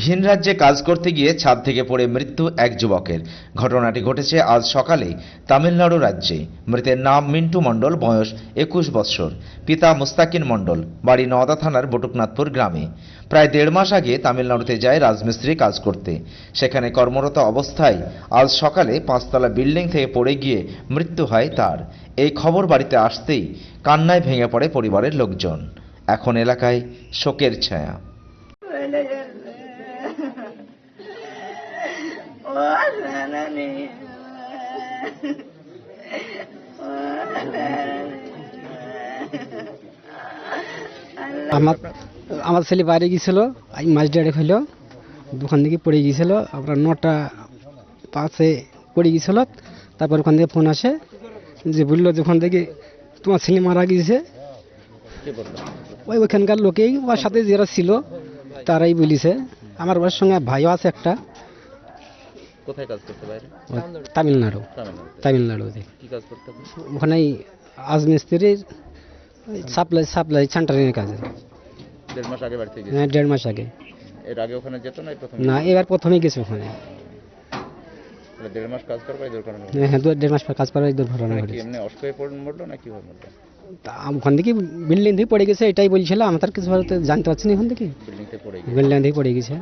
ভিন রাজ্যে কাজ করতে গিয়ে ছাদ থেকে পড়ে মৃত্যু এক যুবকের। ঘটনাটি ঘটেছে আজ সকালে তামিলনাড়ু রাজ্যে। মৃতের নাম মিন্টু মণ্ডল, বয়স 21 বৎসর। পিতা মুস্তাকিন মণ্ডল, বাড়ি নওদা থানার বটুকনাথপুর গ্রামে। প্রায় 1.5 মাস আগে তামিলনাড়ুতে যায় রাজমিস্ত্রি কাজ করতে। সেখানে কর্মরত অবস্থায় আজ সকালে 5তলা বিল্ডিং থেকে পড়ে গিয়ে মৃত্যু হয় তার। এই খবর বাড়িতে আসতেই কান্নায় ভেঙে পড়ে পরিবারের লোকজন। এখন এলাকায় শোকের ছায়া। আমার ছেলে বাইরে গিয়েছিল, মাছ ডেড়ে হইল, দোকান থেকে পড়ে গিয়েছিল। আমরা 9:05 পড়ে গিয়েছিল। তারপর ওখান থেকে ফোন আসে যে বললো যে ওখান থেকে তোমার ছেলে মারা গিয়েছে। ওইখানকার লোকেই ওর সাথে যারা ছিল তারাই বলিছে। আমার ওর সঙ্গে ভাইও আছে একটা। কোথায় কাজ করতে বাইরে? তামিলনাড়ুতে কি কাজ করতে? ওখানেই রাজমিস্ত্রির সাপ্লাই সেন্টারের কাজে। 1.5 মাস আগে বাড়ি থেকে গেছে? হ্যাঁ, 1.5 মাস আগে। এর আগে ওখানে যেত না? প্রথম না, এবার প্রথমেই গেছে ওখানে। 1.5 মাস কাজ করার পরে দুর্ঘটনা? হ্যাঁ, 1.5 মাস কাজ করার দুর্ঘটনা ঘটেছে। এমনি অসুস্থ হয়ে পড়ে মরলো না কিভাবে মরলো? ওখান থেকে বিল্ডিং থেকে পড়ে গেছে, এটাই বলছিল। আমার তার কিছু জানতে পারছি না। ওখান থেকে বিল্ডিং থেকে পড়ে গেছে? বিল্ডিং থেকে পড়ে গেছে।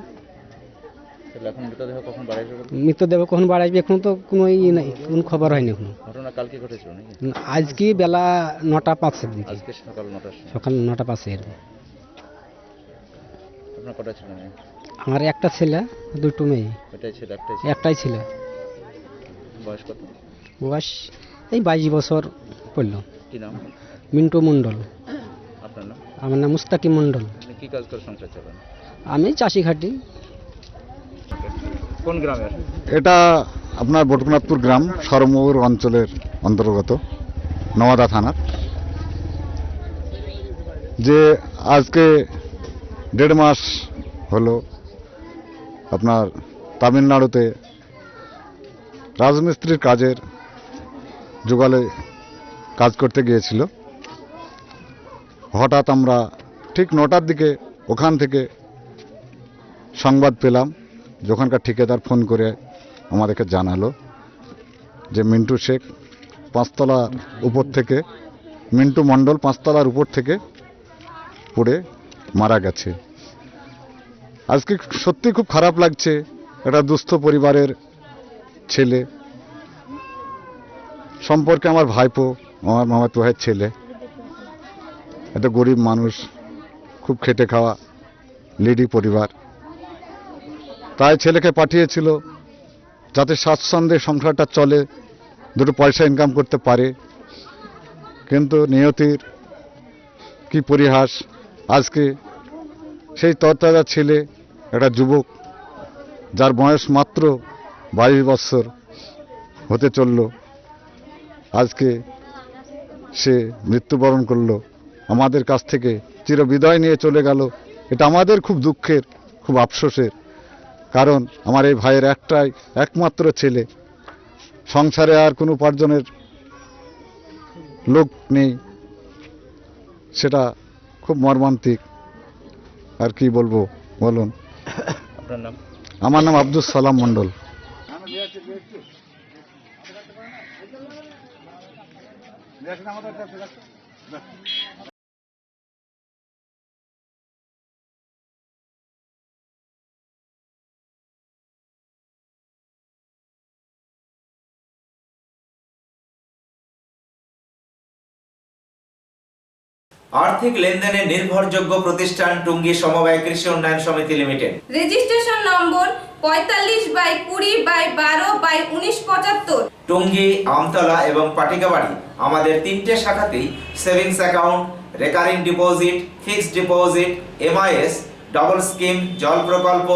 তাহলে এখন মৃতদেহ কখন বাড়ি আসবে? মৃতদেহ কখন বাড়ি আসবে এখন তো কোনো নাই, কোনো খবর হয়নি এখনো। ঘটনা কালকে ঘটেছিল নাকি? আজকে বেলা 9:05 দিকে। আজকে সকাল 9টার সময়? সকাল 9:05 এর। আপনার কটা ছিল মেয়ে? আমার একটা ছেলে, 2টো মেয়ে। ওইটাই ছিল? একটাই ছেলে। বয়স কত? বয়স এই 22 বছর পড়লো। কি নাম? মিন্টু মণ্ডল। আপনার নাম? আমার নাম মুস্তাকিম মণ্ডল। আপনি কি কাজ করে সংসার চালান? আমি চাষি খাটি। কোন গ্রামের এটা? আপনার বটুকনাথপুর গ্রাম, সরমৌর অঞ্চলের অন্তর্গত, নওদা থানার। যে আজকে 1.5 মাস হলো আপনার তামিলনাড়ুতে রাজমিস্ত্রির কাজের জোগালে কাজ করতে গিয়েছিল। হঠাৎ আমরা ঠিক 9টার দিকে ওখান থেকে সংবাদ পেলাম, যখনকার ঠিকাদার ফোন করে আমাদেরকে জানালো যে মিন্টু শেখ 5তলার উপর থেকে, মিন্টু মণ্ডল 5তলার উপর থেকে পড়ে মারা গেছে। আজকে সত্যি খুব খারাপ লাগছে। একটা দুস্থ পরিবারের ছেলে, সম্পর্কে আমার ভাইপো, আমার মামাতো ভাইয়ের ছেলে। এত গরিব মানুষ, খুব খেটে খাওয়া লেডি পরিবার। তাই ছেলেকে পাঠিয়েছিল যাতে স্বাচ্ছন্দ্যে সংসারটা চলে, 2 পয়সা ইনকাম করতে পারে। কিন্তু নিয়তির কি পরিহাস, আজকে সেই তরতাজা ছেলে, একটা যুবক যার বয়স মাত্র 22 বছর হতে চলল, আজকে সে মৃত্যুবরণ করল। আমাদের কাছ থেকে চিরবিদায় নিয়ে চলে গেল। এটা আমাদের খুব দুঃখের, খুব আফসোসের। কারণ আমার এই ভাইয়ের একমাত্র ছেলে, সংসারে আর কোনো উপার্জনের লোক নেই। সেটা খুব মর্মান্তিক। আর কি বলবো বলুন? আপনার নাম? আমার নাম আব্দুল সালাম মণ্ডল। আর্থিক লেনদেনে নির্ভরযোগ্য প্রতিষ্ঠান টুঙ্গী সমবায় কৃষি উন্নয়ন সমিতি limited. Registration number 45/20/12/1975। Tungi, Amtala এবং পাটিকাবাড়ি আমাদের 3টে শাখাতেই savings account, recurring deposit, fixed deposit, MIS, double scheme, জল প্রকল্প,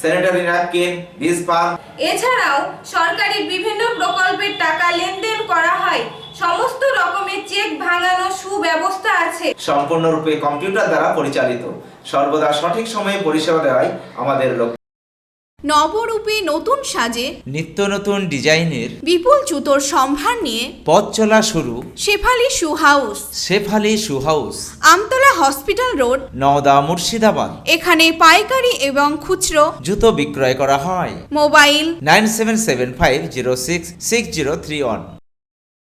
স্যানিটারি ন্যাপকিন, বীজ পাম্প, এছাড়াও সরকারি বিভিন্ন প্রকল্পের টাকা লেনদেন করা হয়। সমস্ত রকমের চেক ভাঙানোর সুব্যবস্থা আছে। সম্পূর্ণরূপে কম্পিউটার দ্বারা পরিচালিত। সর্বদা সঠিক সময়ে পরিষেবা দেওয়াই আমাদের লক্ষ্য। নবরূপে নতুন সাজে নিত্য নতুন ডিজাইনের বিপুল জুতোর সম্ভার নিয়ে পথ চলা শুরু Shefali shoe house, Shefali shoe house, Amtala hospital road, Naoda, Murshidabad. এখানে পাইকারি এবং খুচরো জুতো বিক্রয় করা হয়। মোবাইল 9775066031।